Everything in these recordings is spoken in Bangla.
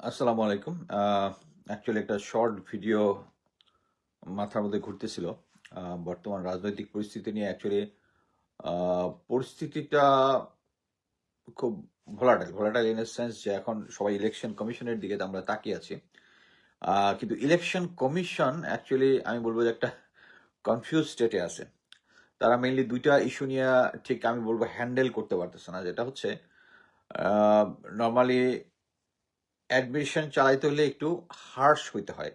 আসসালামু আলাইকুম। অ্যাকচুয়ালি একটা শর্ট ভিডিও মাথার মধ্যে ঘুরতেছিল। বর্তমান রাজনৈতিক পরিস্থিতি নিয়ে অ্যাকচুয়ালি পরিস্থিতিটা খুব volatile. Volatile in a sense যে এখন সবাই ইলেকশন কমিশনের দিকে আমরা তাকিয়ে আছি। কিন্তু ইলেকশন কমিশন অ্যাকচুয়ালি আমি বলব যে একটা কনফিউজ স্টেটে আছে। তারা মেইনলি ২ টা ইস্যু নিয়ে ঠিক আমি বলব হ্যান্ডেল করতে পারতেছে না। যেটা হচ্ছে আ নরমালি অ্যাডমিনিস্ট্রেশন চালাইতে হলে একটু হার্শ হইতে হয়।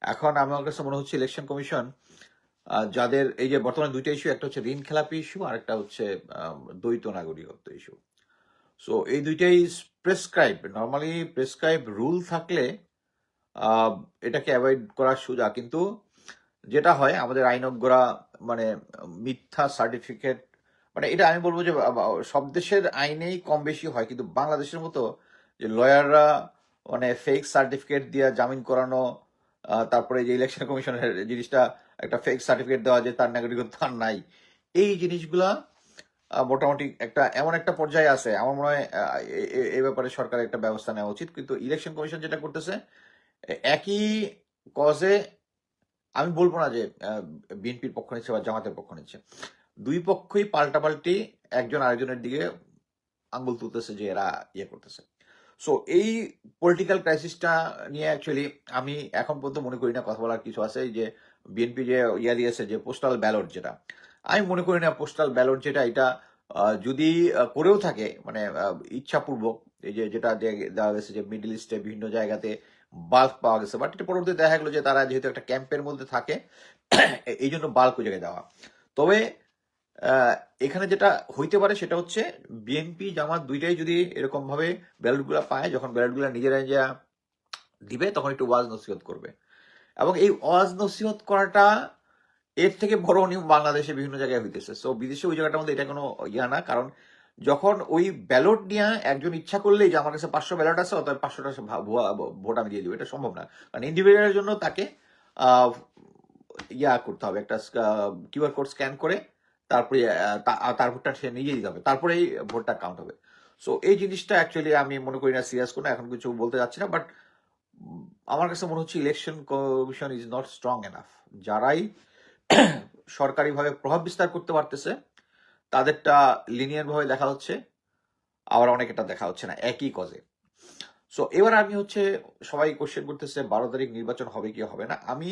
এখন আমার কাছে মনে হচ্ছে ইলেকশন কমিশন যাদের এই যে বর্তমানে ২ টা ইস্যু, একটা হচ্ছে ঋণ খেলাপি ইস্যু, আরেকটা হচ্ছে দ্বৈত নাগরিকত্ব ইস্যু। সো এই ২ টাই প্রেসক্রাইব, নরমালি প্রেসক্রাইব রুল থাকলে আ এটাকে এভয়েড করা সোজা। কিন্তু যেটা হয় আমাদের আইনজ্ঞরা মানে মিথ্যা সার্টিফিকেট, মানে এটা আমি বলব যে সব দেশের আইনেই কম বেশি হয়। কিন্তু বাংলাদেশের মতো যে লয়াররা মানে ফেক সার্টিফিকেট দিয়ে জামিন করানো, তারপরে যে ইলেকশন কমিশনের জিনিসটা একটা ফেক সার্টিফিকেট দেওয়া যে তার নাগরিকত্ব আর নাই, এই জিনিসগুলা মোটামুটি একটা এমন একটা পর্যায়ে আছে। আমার মনে হয় এই ব্যাপারে সরকারের একটা ব্যবস্থা নেওয়া উচিত। কিন্তু ইলেকশন কমিশন যেটা করতেছে, একই কজে আমি বলব না যে বিএনপির পক্ষ নিচ্ছে বা জামাতের পক্ষ নিচ্ছে। ২ পক্ষই পাল্টাপাল্টি একজন আরেকজনের দিকে আঙ্গুল তুলতেছে যে এরা ইয়ে করতেছে। সো এই পলিটিক্যাল ক্রাইসিসটা নিয়ে অ্যাকচুয়ালি আমি এখন পর্যন্ত মনে করি না কথা বলার কিছু আছে। এই যে বিএনপি যে ইয়া দিয়েছে যে পোস্টাল ব্যালট যেটা, আমি মনে করি না পোস্টাল ব্যালট যেটা এটা যদি করেও থাকে মানে ইচ্ছাপূর্বক, এই যে যেটা দেওয়া গেছে যে মিডল ইস্টে বিভিন্ন জায়গাতে বাল্ক পাওয়া গেছে, বাট এটা পরবর্তী দেখা গেলো যে তারা যেহেতু একটা ক্যাম্পের মধ্যে থাকে এই জন্য বাল্ক ওই জায়গায় দেওয়া। তবে আহ, এখানে যেটা হইতে পারে সেটা হচ্ছে বিএনপি জামাত দুইটাই যদি এরকম ভাবে ব্যালট গুলা পায়, যখন ব্যালট গুলা নিজেরা নিজেরা দিবে তখন একটু ওয়াজ নসিহত করবে। এবং এই ওয়াজ নসিহত করাটা এর থেকে বড় নিয়ম বাংলাদেশে বিভিন্ন জায়গায় হইতেছে। সো বিদেশে ওই জায়গাটার মধ্যে এটা কোনো ইয়া না, কারণ যখন ওই ব্যালট নিয়ে একজন ইচ্ছা করলেই যে আমার কাছে ৫০০ ব্যালট আছে অতএব ৫০০টা ভুয়া ভোট আমি দিয়ে দিব, এটা সম্ভব না। কারণ ইন্ডিভিজুয়ালের জন্য তাকে আহ, ইয়া করতে হবে, একটা কিউআর কোড স্ক্যান করে তারপরে তার ভোটটা সে নিজে দিতে হবে, তারপরেই ভোটটা কাউন্ট হবে। সো এই জিনিসটা অ্যাকচুয়ালি আমি মনে করি না সিরিয়াস কোনো, এখন কিছু বলতে যাচ্ছি না। বাট আমার কাছে মনে হচ্ছে election commission is not strong enough. যারাই সরকারিভাবে প্রভাব বিস্তার করতে পারতেছে তাদেরটা লিনিয়ার ভাবে দেখা হচ্ছে, আবার অনেকেটা দেখা হচ্ছে না একই কজে। সো এবার আমি হচ্ছে সবাই কোশ্চেন করতেছে ১২ তারিখ নির্বাচন হবে কি হবে না। আমি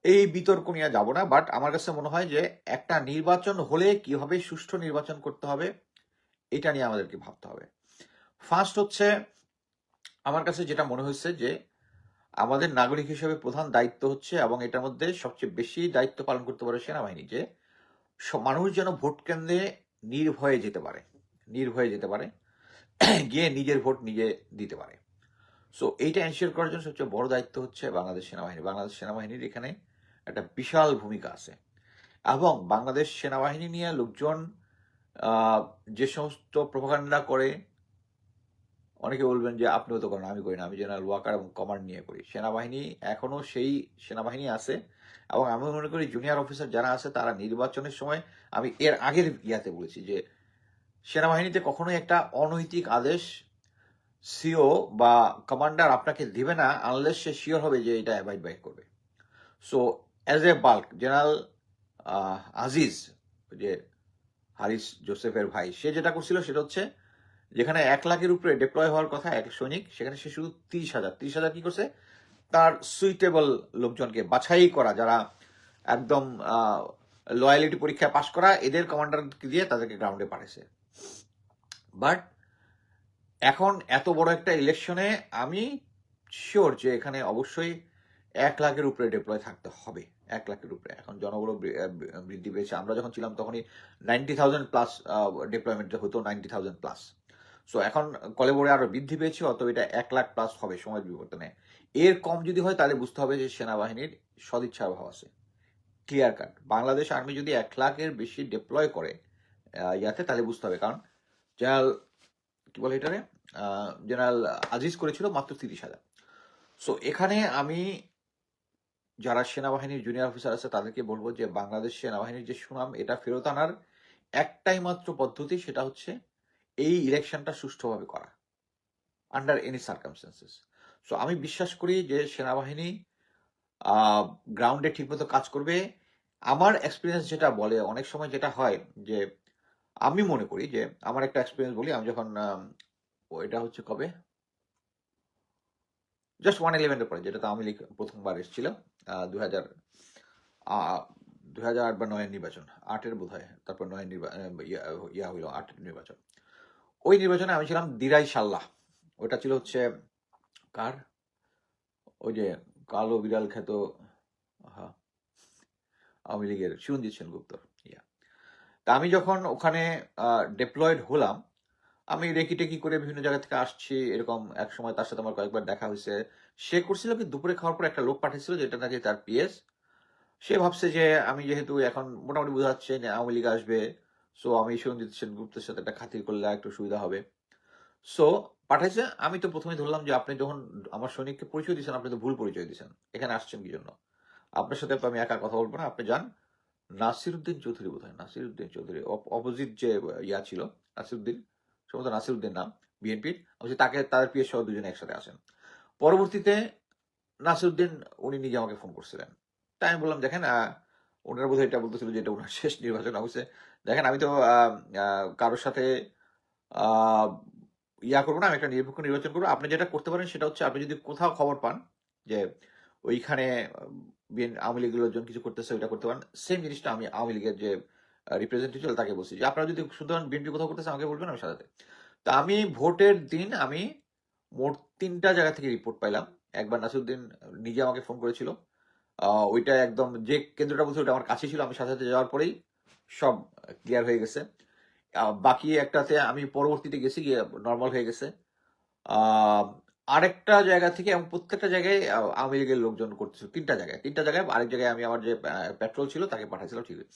এই বিতর্ক নিয়ে যাব না, বাট আমার কাছে মনে হয় যে একটা নির্বাচন হলে কিভাবে সুষ্ঠু নির্বাচন করতে হবে এটা নিয়ে আমাদেরকে ভাবতে হবে। ফার্স্ট হচ্ছে আমার কাছে যেটা মনে হয়েছে যে আমাদের নাগরিক হিসেবে প্রধান দায়িত্ব হচ্ছে, এবং এটার মধ্যে সবচেয়ে বেশি দায়িত্ব পালন করতে পারে সেনাবাহিনী, যে মানুষ যেন ভোট কেন্দ্রে নির্ভয়ে যেতে পারে, নির্ভয়ে যেতে পারে, গিয়ে নিজের ভোট নিজে দিতে পারে। সো এইটা এনশিওর করার জন্য সবচেয়ে বড় দায়িত্ব হচ্ছে বাংলাদেশ সেনাবাহিনী। বাংলাদেশ সেনাবাহিনীর এখানে একটা বিশাল ভূমিকা আছে। এবং বাংলাদেশ সেনাবাহিনী নিয়ে লোকজন আহ, যে সমস্ত প্রোপাগান্ডা করে, অনেকে বলবেন যে আপনিও তো করেন, আমি করি না, আমি জেনারেল ওয়াকার এবং কমান্ড নিয়ে করি। সেনাবাহিনী এখনো সেই সেনাবাহিনী আছে, এবং আমি মনে করি জুনিয়র অফিসার যারা আছে তারা নির্বাচনের সময়, আমি এর আগের ইয়াতে বলেছি যে সেনাবাহিনীতে কখনোই একটা অনৈতিক আদেশ সিও বা কমান্ডার আপনাকে দিবে না আনলেস সে শিওর হবে যে এটা অ্যাভয়েড বাই করবে। So as a bulk general Aziz, যে হারিস জোসেফের ভাই, সে যেটা করছিল সেটা হচ্ছে যেখানে ১ লাখের উপরে ডিপ্লয় হওয়ার কথা এক সৈনিক, সেখানে সে শুধু ৩০,০০০ কি করছে, তার সুইটেবল লোকজনকে বাছাই করা, যারা একদম লয়ালিটি পরীক্ষায় পাশ করা, এদের কমান্ডারকে দিয়ে তাদেরকে গ্রাউন্ডে পাঠিয়েছে। বাট এখন এত বড় একটা ইলেকশনে আমি শিওর যে এখানে অবশ্যই ১ লাখের উপরে ডিপ্লয় থাকতে হবে। ১ লাখের উপরে। এখন জনবল বৃদ্ধি পেয়েছে। আমরা যখন ছিলাম তখনই 90,000 প্লাস ডিপ্লয়মেন্ট হতো, 90,000 প্লাস। সো এখন কলেবরে আরো বৃদ্ধি পেয়েছে, অতএব এটা ১ লাখ প্লাস হবে সময়ের বিবর্তনে। এর কম যদি হয় তাহলে বুঝতে হবে যে সেনাবাহিনীর সদিচ্ছার অভাব আছে। Clear cut. বাংলাদেশ আর্মি যদি ১ লাখের বেশি ডিপ্লয় করে ইয়াতে, তাহলে বুঝতে হবে। কারণ জেনারেল কি বলে এটারে, জেনারেল আজিজ করেছিল মাত্র ৩০,০০০। সো এখানে আমি যারা সেনাবাহিনীর জুনিয়র অফিসার আছে তাদেরকে বলবো যে বাংলাদেশ সেনাবাহিনীর যে সুনাম, এটা ফেরত আনার একটাই মাত্র পদ্ধতি, সেটা হচ্ছে এই ইলেকশনটা সুষ্ঠুভাবে করা। Under any circumstances. সো আমি বিশ্বাস করি যে সেনাবাহিনী গ্রাউন্ডে ঠিকমতো কাজ করবে। আমার এক্সপিরিয়েন্স যেটা বলে, অনেক সময় যেটা হয় যে, আমি মনে করি যে, আমার একটা এক্সপিরিয়েন্স বলি, আমি যখন এটা হচ্ছে কবে, জাস্ট 111 এর পরে, যেটাতে আওয়ামী লীগ প্রথমবার এসেছিল, 2000 2008 বা 9 এর নির্বাচন, 8 এর বোধ হয়, তারপর 9 এর ইয়া হইল, 8 এর নির্বাচন। ওই নির্বাচনে আমি ছিলাম দিরাই সাল্লাহ। ওটা ছিল হচ্ছে কার, ওই যে কালো বিড়াল খ্যাত, হ্যাঁ, আওয়ামী লীগের চিরঞ্জিত সেনগুপ্তর। ইয়া, তা আমি যখন ওখানে ডিপ্লয়েড হলাম, আমি রেকি টেকি করে বিভিন্ন জায়গা থেকে আসছি, এরকম এক সময় তার সাথে আমার কয়েকবার দেখা হয়েছে। সে করছিল কি, দুপুরে খাওয়ার পর একটা লোক পাঠিয়েছিল, যেটা নাকি তার পিএস। সে ভাবছে যে আমি যেহেতু এখন মোটামুটি বোঝা যাচ্ছে যে আওয়ামী লীগ আসবে, সো আমি সঞ্জিত সেনগুপ্তের সাথে একটা খাতির করলে একটু সুবিধা হবে। সো পাঠাইছে। আমি তো প্রথমে ধরলাম যে আপনি যখন আমার সৈনিককে পরিচয় দিয়েছেন, আপনি তো ভুল পরিচয় দিয়েছেন, এখানে আসছেন কি জন্য? আপনার সাথে তো আমি একা কথা বলবো না, আপনি যান। নাসিরউদ্দিন চৌধুরী বোধ হয়, নাসিরউদ্দিন চৌধুরী, অপোজিট যে ইয়া ছিল, নাসিরউদ্দিন, সম্ভবত নাসিরউদ্দিন নাম, বিএনপির। আমি তাকে, তাদের পিএস সহ দুজনে একসাথে আসেন। পরবর্তীতে নাসিরউদ্দিন উনি নিজে আমাকে ফোন করছিলেন। তাই আমি বললাম, দেখেন, ওনারা বোধহয় এটা বলতেছিল যে এটা ওনার শেষ নির্বাচন। অবশ্যই দেখেন, আমি তো কারোর সাথে আহ, ইয়া করবো না, আমি একটা নিরপেক্ষ নির্বাচন করবো। আপনি যেটা করতে পারেন সেটা হচ্ছে, আপনি যদি কোথাও খবর পান যে ওইখানে আওয়ামী লীগের লোকজন কিছু করতেছে, ওইটা করতে পারেন। সেম জিনিসটা আমি আওয়ামী লীগের যে রিপ্রেজেন্টেটিভ তাকে বলছি যে, আপনারা যদি শুনতে পান বিএনপি কোথাও করতেছে, আমাকে বলবেন, আমি সাথে। তা আমি ভোটের দিন আমি মোট 3টা জায়গা থেকে রিপোর্ট পাইলাম। একবার নাসিরউদ্দিন নিজে আমাকে ফোন করেছিল, ওইটা একদম যে কেন্দ্রটা বলছে ওটা আমার কাছে ছিল, আমি সাথে সাথে যাওয়ার পরেই সব ক্লিয়ার হয়ে গেছে। বাকি একটাতে আমি পরবর্তীতে গেছি, গিয়ে নর্মাল হয়ে গেছে। আহ, আরেকটা জায়গা থেকে, এবং প্রত্যেকটা জায়গায় আওয়ামী লীগের লোকজন করতেছিল। 3টা জায়গায় আরেক জায়গায় আমি আমার যে পেট্রোল ছিল তাকে পাঠাইছিলাম, ঠিক আছে।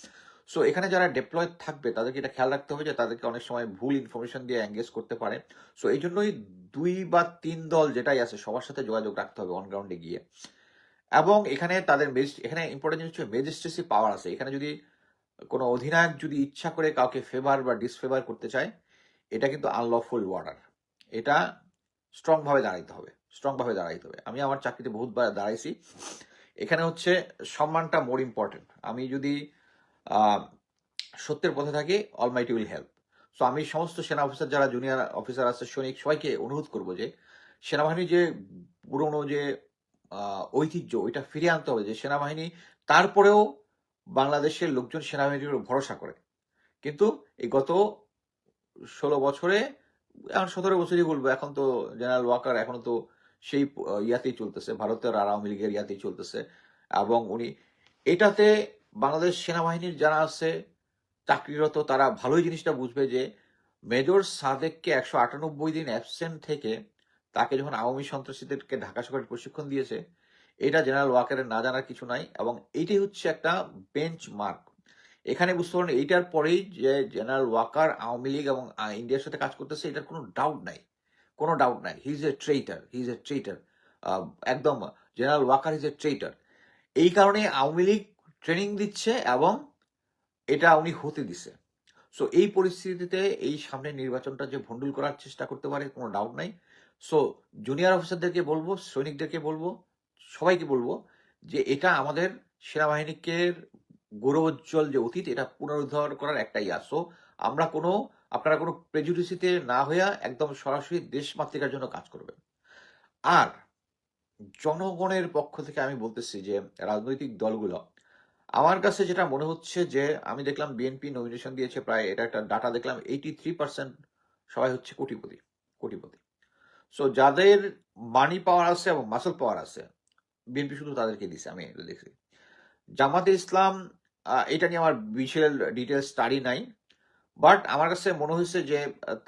সো এখানে যারা ডিপ্লয় থাকবে তাদেরকে এটা খেয়াল রাখতে হবে যে তাদেরকে অনেক সময় ভুল ইনফরমেশন দিয়ে এঙ্গেজ করতে পারে। সো এই জন্যই 2 বা 3 দল যেটাই আছে সবার সাথে যোগাযোগ রাখতে হবে অন গ্রাউন্ডে গিয়ে। এবং এখানে তাদের এখানে ইম্পর্টেন্ট জিনিস হচ্ছে ম্যাজিস্ট্রেসি পাওয়ার আছে। এখানে যদি কোনো অধিনায়ক যদি ইচ্ছা করে কাউকে ফেভার বা ডিসফেভার করতে চায়, এটা কিন্তু আনলফুল অর্ডার। এটা স্ট্রং ভাবে দাঁড়াইতে হবে। আমি আমার চাকরিতে বহুতবার দাঁড়াইছি। এখানে হচ্ছে সম্মানটা মোর ইম্পর্টেন্ট। আমি যদি আহ, সত্যের পথে থাকি, অলমাইটি উইল হেল্প। সো আমি সমস্ত সেনা অফিসার, যারা জুনিয়র অফিসার আছে, সৈনিক, সবাইকে অনুরোধ করব যে সেনাবাহিনী যে পুরনো যে ঐতিহ্য, ওইটা ফিরিয়ে আনতে হবে। যে সেনাবাহিনী তারপরেও বাংলাদেশের লোকজন সেনাবাহিনীর উপর ভরসা করে, কিন্তু এই গত 16 বছরে, এখন 17 বছরই বলবো, এখন তো জেনারেল ওয়াকার এখনো তো সেই ইয়াতেই চলতেছে, ভারতের আর আওয়ামী লীগের ইয়াতেই চলতেছে। এবং উনি এটাতে, বাংলাদেশ সেনাবাহিনীর যারা আছে চাকরিরত, তারা ভালোই জিনিসটা বুঝবে যে মেজর সাদেককে 198 দিন অ্যাবসেন্ট থেকে তাকে যখন আওয়ামী সন্ত্রাসীদেরকে ঢাকা শহরে প্রশিক্ষণ দিয়েছে, এটা জেনারেল ওয়াকারের না জানার কিছু নাই। এবং এইটাই হচ্ছে একটা বেঞ্চ মার্ক। এখানে বুঝতে পারেন, এইটার পরেই যে জেনারেল ওয়াকার আওয়ামী লীগ এবং ইন্ডিয়ার সাথে কাজ করতেছে, এটার কোনো ডাউট নাই। He is a traitor. একদম, general Waker is a traitor. এই কারণে আওয়ামী লীগ ট্রেনিং দিচ্ছে এবং এটা উনি হতে দিছে। সো এই পরিস্থিতিতে এই সামনের নির্বাচনটা যে ভণ্ডুল করার চেষ্টা করতে পারে, কোনো ডাউট নাই। সো জুনিয়র অফিসারদেরকে বলবো, সৈনিকদেরকে বলবো, সবাইকে বলবো যে এটা আমাদের সেনাবাহিনীকে গৌরবোজ্জ্বল যে অতীত, এটা পুনরুদ্ধার করার একটা ইয়া। সো আপনারা কোনো প্রেজুডিসিতে না হইয়া একদম সরাসরি দেশ মাতৃকার জন্য কাজ করবেন। আর জনগণের পক্ষ থেকে আমি বলতেছি যে রাজনৈতিক দলগুলো, আমার কাছে যেটা মনে হচ্ছে যে, আমি দেখলাম বিএনপি নমিনেশন দিয়েছে প্রায়, এটা একটা ডাটা দেখলাম, 83% সবাই হচ্ছে কোটিপতি। সো যাদের মানি পাওয়ার আছে এবং মাসল পাওয়ার আছে, বিএনপি শুধু তাদেরকে দিছে, আমি এটা দেখছি। জামাতে ইসলাম, এটা নিয়ে আমার বিশাল ডিটেলস স্টাডি নাই, বাট আমার কাছে মনে হয়েছে যে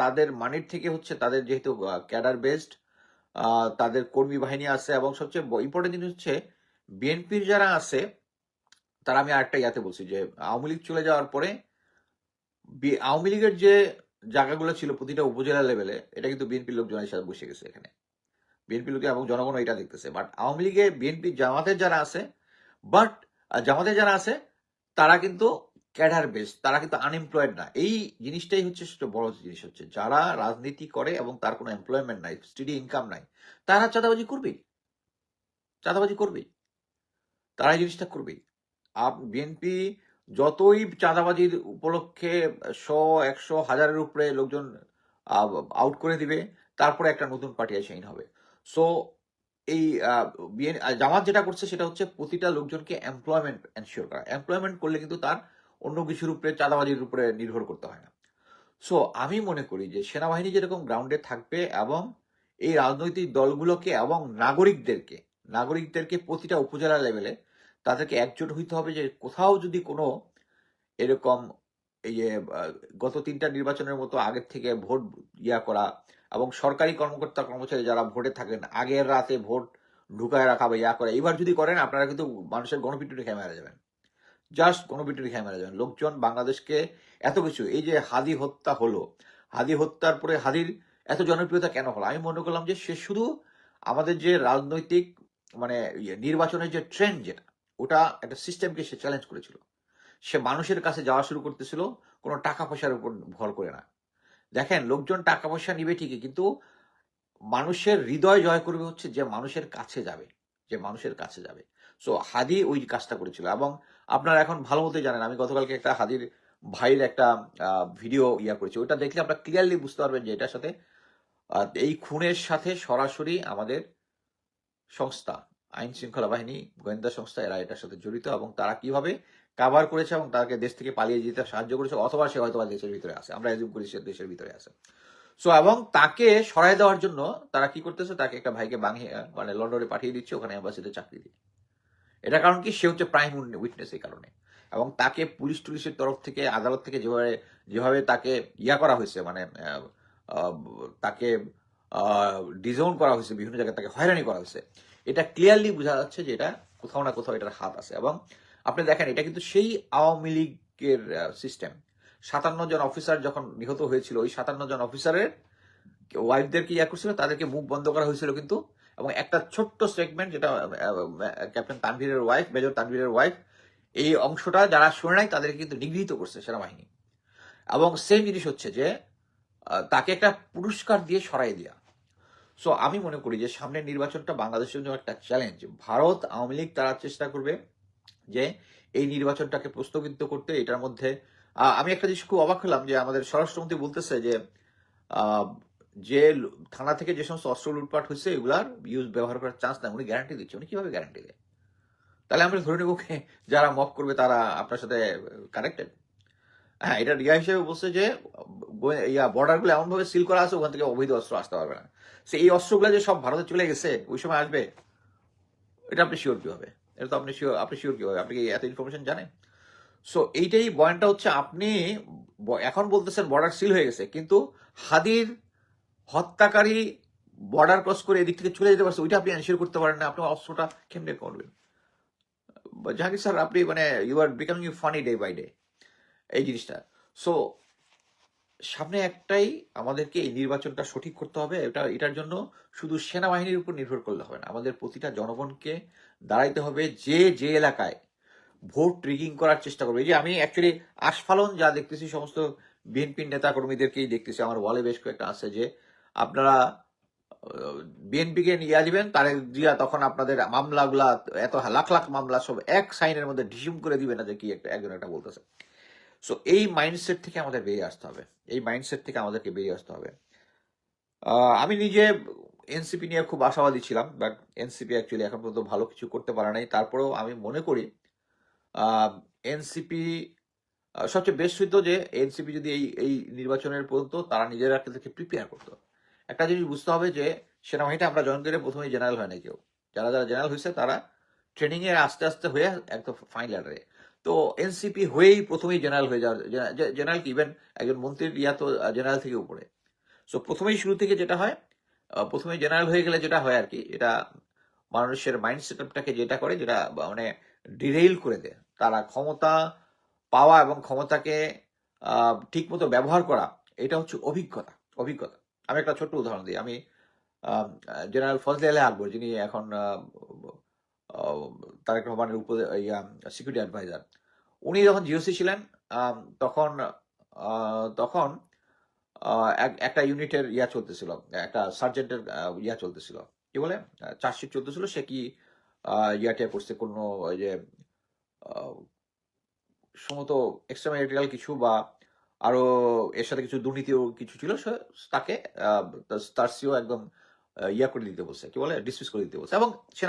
তাদের মানির থেকে হচ্ছে, তাদের যেহেতু ক্যাডার বেসড, তাদের কর্মী বাহিনী আছে, এবং সবচেয়ে ইম্পর্টেন্ট জিনিস হচ্ছে বিএনপির যারা আছে তারা, আমি আরেকটা ইয়াতে বলছি যে আওয়ামী লীগ চলে যাওয়ার পরে আওয়ামী লীগের যে জায়গাগুলো ছিল প্রতিটা উপজেলা লেভেলে, এটা কিন্তু বিএনপির লোকজন এসে বসে গেছে এখানে। বিএনপি লোক এবং জনগণ এটা দেখতেছে। বাট আওয়ামী লীগে বিএনপি জামাতের যারা আছে, বাট জামাতের যারা আছে তারা কিন্তু ক্যাডার বেস, তারা কিন্তু আনএমপ্লয়েড না। এই জিনিসটাই হচ্ছে সবচেয়ে বড় জিনিস হচ্ছে, যারা রাজনীতি করে এবং তার কোনো এমপ্লয়মেন্ট নাই, স্টেডি ইনকাম নাই, তারা চাঁদাবাজি করবেই, চাঁদাবাজি করবেই, তারা এই জিনিসটা করবেই। বিএনপি যতই চাঁদাবাজির উপলক্ষে 100, 100, 1000-এর উপরে লোকজন আউট করে দিবে, তারপরে একটা নতুন পার্টি আইন হবে। সো এই জামাত যেটা করছে সেটা হচ্ছে প্রতিটা লোকজনকে এমপ্লয়মেন্ট এনশিওর করা। এমপ্লয়মেন্ট করলে কিন্তু তার অন্য কিছুর উপরে, চাঁদাবাজির উপরে নির্ভর করতে হয় না। সো আমি মনে করি যে সেনাবাহিনী যেরকম গ্রাউন্ডে থাকবে এবং এই রাজনৈতিক দলগুলোকে এবং নাগরিকদেরকে প্রতিটা উপজেলা লেভেলে তাদেরকে একজোট হইতে হবে, যে কোথাও যদি কোনো এরকম এই যে গত 3টা নির্বাচনের মতো আগের থেকে ভোট করা, এবং সরকারি কর্মকর্তা কর্মচারী যারা ভোটে থাকেন আগের রাতে ভোট ঢুকায় রাখা বা করে, এবার যদি করেন আপনারা কিন্তু মানুষের গণপিটুনি খেয়ে মারা যাবেন, জাস্ট গণপিটুনি খেয়ে মারা যাবেন। লোকজন বাংলাদেশকে এত কিছু, এই যে হাদি হত্যা হলো, হাদি হত্যার পরে হাদির এত জনপ্রিয়তা কেন হলো? আমি মনে করলাম যে সে শুধু আমাদের যে রাজনৈতিক মানে নির্বাচনের যে ট্রেন্ড, যেটা ওটা একটা সিস্টেমকে সে চ্যালেঞ্জ করেছিল। সে মানুষের কাছে যাওয়া শুরু করতেছিল কোনো টাকা পয়সার উপর ভর করে না। দেখেন, লোকজন টাকা পয়সা নিবে ঠিকই, কিন্তু মানুষের হৃদয় জয় করবে হচ্ছে যে মানুষের কাছে যাবে, যে মানুষের কাছে যাবে। সো হাদি ওই কাজটা করেছিল, এবং আপনারা এখন ভালো মতোই জানেন, আমি গতকালকে একটা হাদির ভাইয়ের একটা ভিডিও করেছি, ওইটা দেখলে আপনারা ক্লিয়ারলি বুঝতে পারবেন যে এটার সাথে এই খুনের সাথে সরাসরি আমাদের সংস্থা, আইন শৃঙ্খলা বাহিনী, গোয়েন্দা সংস্থা, এরা এটার সাথে জড়িত, এবং তারা কিভাবে কাভার করেছে এবং তাকে দেশ থেকে পালিয়ে যেতে সাহায্য করেছে, অথবা সে হয়তো দেশের ভিতরে আছে, আমরা এজুম করি সে দেশের ভিতরে আছে। সো এবং তাকে সরাই দেওয়ার জন্য তারা কি করতেছে, তাকে একটা ভাইকে মানে লন্ডনে পাঠিয়ে দিচ্ছে, ওখানে অ্যাম্বাসিতে চাকরি দিয়ে। এটা কারণ কি, সে হচ্ছে প্রাইম উইটনেস এই কারণে, এবং তাকে পুলিশের তরফ থেকে, আদালত থেকে যেভাবে যেভাবে তাকে করা হয়েছে, মানে তাকে ডিজাউন করা হয়েছে, বিভিন্ন জায়গায় তাকে হয়রানি করা হয়েছে, এটা ক্লিয়ারলি বোঝা যাচ্ছে যে এটা কোথাও না কোথাও এটার হাত আছে। এবং আপনি দেখেন, এটা কিন্তু সেই আওয়ামী লীগের সিস্টেম। 57 জন অফিসার যখন নিহত হয়েছিল, ওই 57 জন অফিসারের ওয়াইফদেরকে করছিল, তাদেরকে মুখ বন্ধ করা হয়েছিল কিন্তু, এবং একটা ছোট্ট সেগমেন্ট, যেটা ক্যাপ্টেন তানভীরের ওয়াইফ, মেজর তানভীরের ওয়াইফ, এই অংশটা যারা শুনে নাই তাদেরকে কিন্তু নিগৃহীত করছে সেনাবাহিনী। এবং সেম জিনিস হচ্ছে যে তাকে একটা পুরস্কার দিয়ে সরাই দেওয়া। সো আমি মনে করি যে সামনের নির্বাচনটা বাংলাদেশের জন্য একটা চ্যালেঞ্জ। ভারত, আওয়ামী লীগ তারা চেষ্টা করবে যে এই নির্বাচনটাকে প্রশ্নবিদ্ধ করতে। এটার মধ্যে আমি একটা জিনিস খুব অবাক হলাম যে আমাদের স্বরাষ্ট্রমন্ত্রী বলতেছে যে যে থানা থেকে যে সমস্ত অস্ত্র লুটপাট হয়েছে এগুলার ব্যবহার করার চান্স নাই, উনি গ্যারান্টি দিচ্ছে। উনি কিভাবে গ্যারান্টি দেয়? তাহলে আমরা ধরে নেব যারা মক করবে তারা আপনার সাথে কানেক্টেড। হ্যাঁ, এটা রিয়া হিসেবে বলছে যে বর্ডারগুলো এমন ভাবে সিল করা আছে, ওখান থেকে অবৈধ অস্ত্র আসতে পারবে না। সে এই অস্ত্রগুলো যে সব ভারতে চলে গেছে, ওই সময় আসবে, এটা আপনি শিওর কিভাবে? এটা তো আপনি শিওর কিভাবে? আপনি কি এত ইনফরমেশন জানেন? সো এইটাই পয়েন্টটা হচ্ছে, আপনি এখন বলতেছেন বর্ডার সিল হয়ে গেছে, কিন্তু হাদির হত্যাকারী বর্ডার ক্রস করে এদিক থেকে চলে যেতে পারছে, ওইটা আপনি এনশিওর করতে পারেন না। আপনি অস্ত্রটা কেমনে করবেন? জাহাঙ্গীর স্যার, আপনি মানে you are becoming funny day by day, এই জিনিসটা। সো সামনে একটাই, আমাদেরকে এই নির্বাচনটা সঠিক করতে হবে। এটার জন্য শুধু সেনাবাহিনীর উপর নির্ভর করলে হবে না, আমাদের প্রতিটা জনগণকে দাঁড়াইতে হবে, যে যে এলাকায় ভোট রিগিং করার চেষ্টা করবে। এই যে আমি অ্যাকচুয়ালি আস্ফালন যা দেখতেছি, সমস্ত বিএনপির নেতা কর্মীদেরকেই দেখতেছি, আমার ওয়ালে বেশ কয়েকটা আছে, যে আপনারা বিএনপিকে নিয়ে দিবেন, তার দিয়া তখন আপনাদের মামলাগুলা, এত লাখ লাখ মামলা সব এক সাইনের মধ্যে ঢিসুম করে দিবে না, যে কি একজন একটা বলতেছে। সো এই মাইন্ডসেট থেকে আমাদের বেরিয়ে আসতে হবে, এই মাইন্ডসেট থেকে আমাদেরকে বেরিয়ে আসতে হবে। আমি নিজে এনসিপি নিয়ে খুব আশাবাদী ছিলাম, বাট এনসিপি অ্যাকচুয়ালি এখন পর্যন্ত ভালো কিছু করতে পারে নাই। তারপরেও আমি মনে করি এনসিপি সবচেয়ে বেস্ট হইতো যে এনসিপি যদি এই এই নির্বাচনের পর্যন্ত তারা নিজেরা তাদেরকে প্রিপেয়ার করতো। একটা জিনিস বুঝতে হবে যে সেনাবাহিনীটা আমরা জয়েন করে প্রথমেই জেনারেল হয় না কেউ, যারা যারা জেনারেল হয়েছে তারা ট্রেনিং এ আস্তে আস্তে হয়ে একদম ফাইন লেডারে। তো এনসিপি হয়েই প্রথমেই জেনারেল হয়ে যাওয়ার, জেনারেল কি, ইভেন একজন মন্ত্রীর তো জেনারেল থেকে উপরে। সো প্রথমেই শুরু থেকে যেটা হয়, প্রথমে জেনারেল হয়ে গেলে যেটা হয় আর কি, এটা মানুষের মাইন্ড সেটআপটাকে যেটা করে, যেটা মানে ডিরেইল করে দেয়। তারা ক্ষমতা পাওয়া এবং ক্ষমতাকে ঠিক মতো ব্যবহার করা, এটা হচ্ছে অভিজ্ঞতা। অভিজ্ঞতা। আমি একটা ছোট্ট উদাহরণ দিই। আমি জেনারেল ফজলে আলী আকবর, যিনি এখন তারেক রহমানের সিকিউরিটি অ্যাডভাইজার, উনি যখন জিওসি ছিলেন, আম, তখন তখন একটা ইউনিটের ইয়া চলতেছিল, একটা সার্জেন্টের ইয়া চলতেছিল, কি বলে, চার্জশিট চলতেছিল। সে কি ইয়াটা করছে কোনো ওই যে আহ, সম্ভবত এক্সট্রা ম্যারিটাল কিছু বা আরো এর সাথে কিছু দুর্নীতিও কিছু ছিল, তাকে তার সিও একদম ইয়া করে দিতে বলছে, কি বলে, ডিসমিস করে দিতে বলছে। এবং সে